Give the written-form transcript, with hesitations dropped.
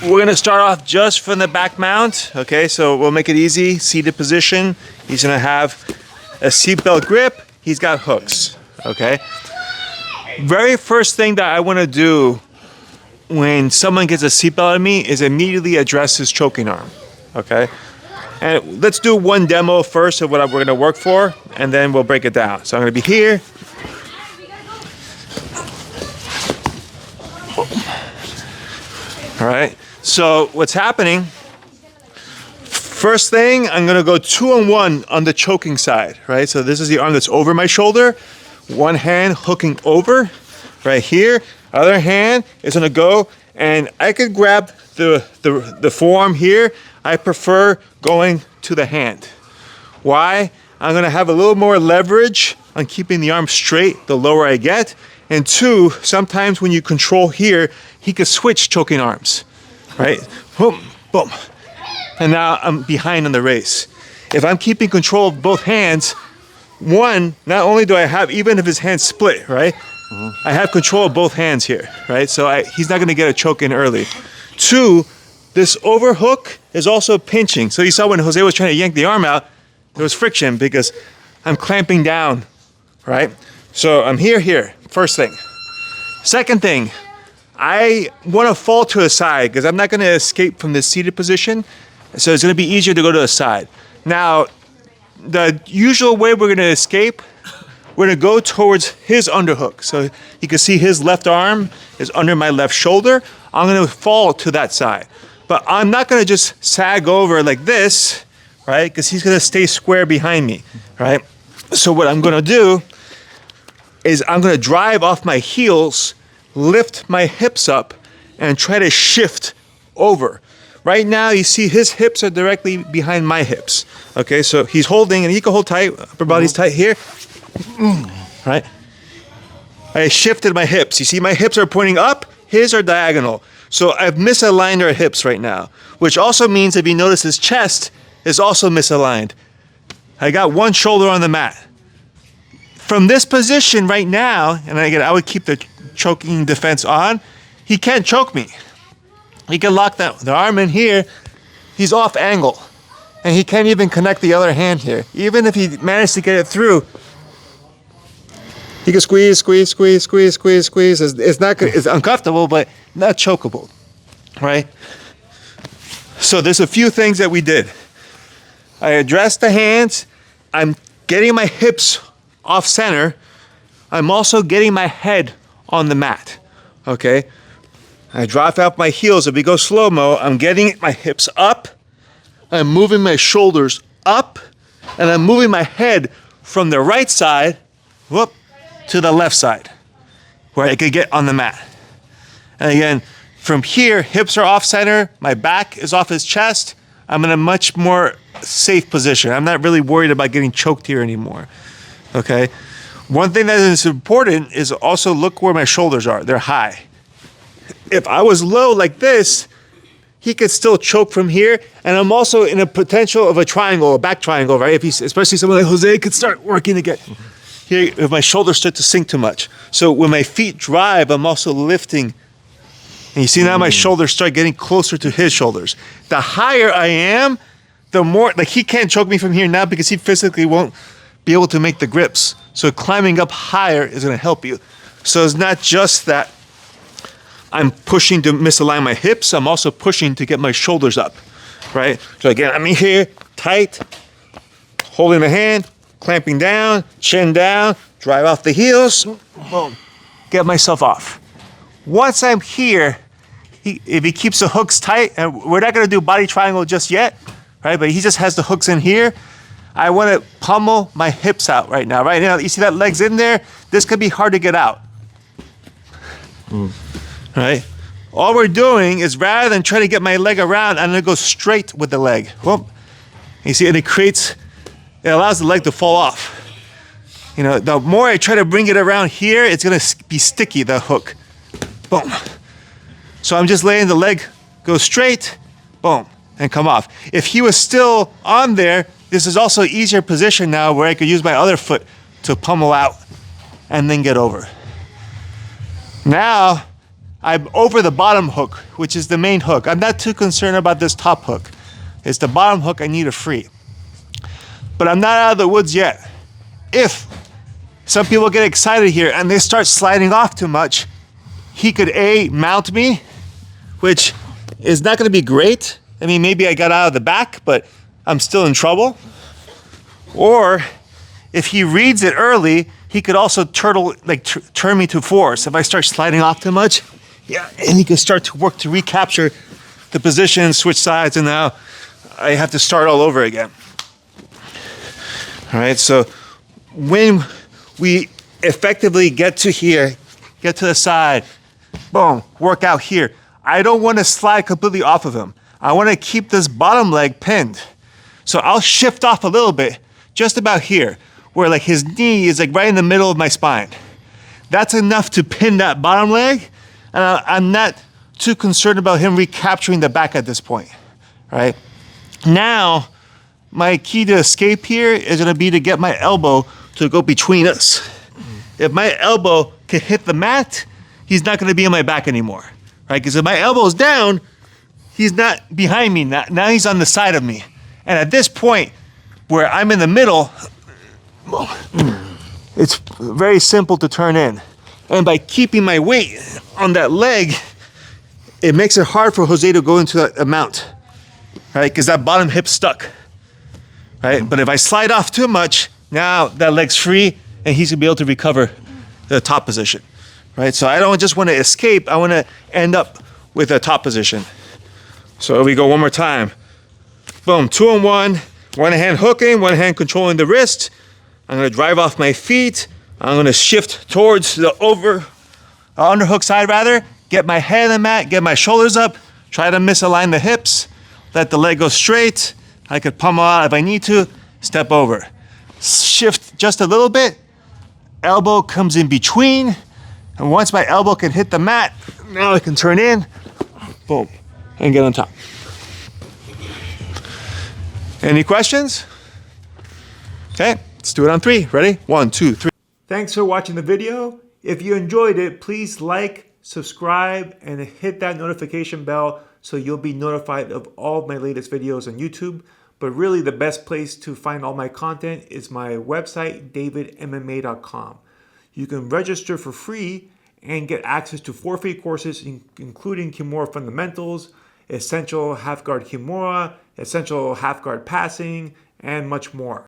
We're gonna start off just from the back mount. Okay, so we'll make it easy. Seated position. He's gonna have a seatbelt grip. He's got hooks. Okay. Very first thing that I want to do when someone gets a seatbelt on me is immediately address his choking arm. Okay. And let's do one demo first of what we're going to work for, and then we'll break it down. So I'm going to be here. All right. So what's happening? First thing, I'm going to go 2-on-1 on the choking side, right? So this is the arm that's over my shoulder. One hand hooking over right here. Other hand is going to go, and I could grab the forearm here. I prefer going to the hand. Why? I'm going to have a little more leverage on keeping the arm straight the lower I get. And two, sometimes when you control here, he could switch choking arms, right? Boom, boom. And now I'm behind on the race. If I'm keeping control of both hands, one, not only do I have, even if his hands split, right? I have control of both hands here, right? So he's not going to get a choke in early. Two, this overhook is also pinching. So you saw when Jose was trying to yank the arm out, there was friction because I'm clamping down, right? So I'm here, first thing. Second thing, I want to fall to the side because I'm not going to escape from this seated position. So it's going to be easier to go to the side. Now, the usual way we're going to escape, we're going to go towards his underhook. So you can see his left arm is under my left shoulder. I'm going to fall to that side. But I'm not going to just sag over like this, right? Because he's going to stay square behind me, right? So what I'm going to do is I'm going to drive off my heels, lift my hips up, and try to shift over. Right now, you see his hips are directly behind my hips. Okay, so he's holding, and he can hold tight. Upper body's tight here. Right? I shifted my hips. You see my hips are pointing up, his are diagonal. So I've misaligned our hips right now, which also means if you notice his chest is also misaligned. I got one shoulder on the mat. From this position right now, and again, I would keep the choking defense on, he can't choke me. He can lock the arm in here. He's off angle. And he can't even connect the other hand here. Even if he managed to get it through, he can squeeze. It's uncomfortable, but not chokeable, right? So there's a few things that we did. I addressed the hands. I'm getting my hips off center. I'm also getting my head on the mat, okay? I drop out my heels. If we go slow-mo, I'm getting my hips up. I'm moving my shoulders up. And I'm moving my head from the right side, whoop, to the left side, where I could get on the mat. And again, from here, hips are off center. My back is off his chest. I'm in a much more safe position. I'm not really worried about getting choked here anymore, okay? One thing that is important is also look where my shoulders are. They're high. If I was low like this, he could still choke from here. And I'm also in a potential of a triangle, a back triangle, right? If he's, especially someone like Jose could start working again. Here, if my shoulders start to sink too much. So when my feet drive, I'm also lifting. And you see now my shoulders start getting closer to his shoulders. The higher I am, the more, like he can't choke me from here now because he physically won't be able to make the grips. So climbing up higher is going to help you. So it's not just that I'm pushing to misalign my hips, I'm also pushing to get my shoulders up, right? So again, I'm here, tight, holding my hand, clamping down, chin down, drive off the heels, boom, get myself off. Once I'm here, if he keeps the hooks tight, and we're not gonna do body triangle just yet, right? But he just has the hooks in here. I wanna pummel my hips out right now. Right now, you see that leg's in there? This could be hard to get out. Right? All we're doing is rather than trying to get my leg around, I'm gonna go straight with the leg. Whoop. You see, and it allows the leg to fall off. You know, the more I try to bring it around here, it's gonna be sticky, the hook. Boom. So I'm just letting the leg go straight, boom, and come off. If he was still on there, this is also an easier position now where I could use my other foot to pummel out and then get over. Now, I'm over the bottom hook, which is the main hook. I'm not too concerned about this top hook. It's the bottom hook I need to free. But I'm not out of the woods yet. If some people get excited here and they start sliding off too much, he could A, mount me, which is not gonna be great. I mean, maybe I got out of the back, but I'm still in trouble. Or if he reads it early, he could also turn me to force. If I start sliding off too much, yeah, and he could start to work to recapture the position, switch sides, and now I have to start all over again. All right, so when we effectively get to here, get to the side, boom, work out here, I don't want to slide completely off of him. I want to keep this bottom leg pinned. So I'll shift off a little bit, just about here, where like his knee is like right in the middle of my spine. That's enough to pin that bottom leg, and I'm not too concerned about him recapturing the back at this point, right? Now, my key to escape here is gonna be to get my elbow to go between us. If my elbow can hit the mat, he's not gonna be on my back anymore, right? Because if my elbow's down, he's not behind me, now he's on the side of me. And at this point, where I'm in the middle, it's very simple to turn in. And by keeping my weight on that leg, it makes it hard for Jose to go into a mount, right? Because that bottom hip's stuck, right? But if I slide off too much, now that leg's free and he's gonna be able to recover the top position, right? So I don't just wanna escape, I wanna end up with a top position. So we go one more time. Boom, 2-on-1, one hand hooking, one hand controlling the wrist. I'm gonna drive off my feet. I'm gonna shift towards the underhook side rather, get my head on the mat, get my shoulders up, try to misalign the hips, let the leg go straight. I could pummel out if I need to, step over. Shift just a little bit, elbow comes in between, and once my elbow can hit the mat, now I can turn in, boom, and get on top. Any questions? Okay, let's do it on 3. Ready? 1, 2, 3. Thanks for watching the video. If you enjoyed it, please like, subscribe, and hit that notification bell so you'll be notified of all of my latest videos on YouTube. But really the best place to find all my content is my website, davidmma.com. You can register for free and get access to 4 free courses, including Kimura Fundamentals, Essential Half Guard Kimura, Essential Half Guard Passing, and much more.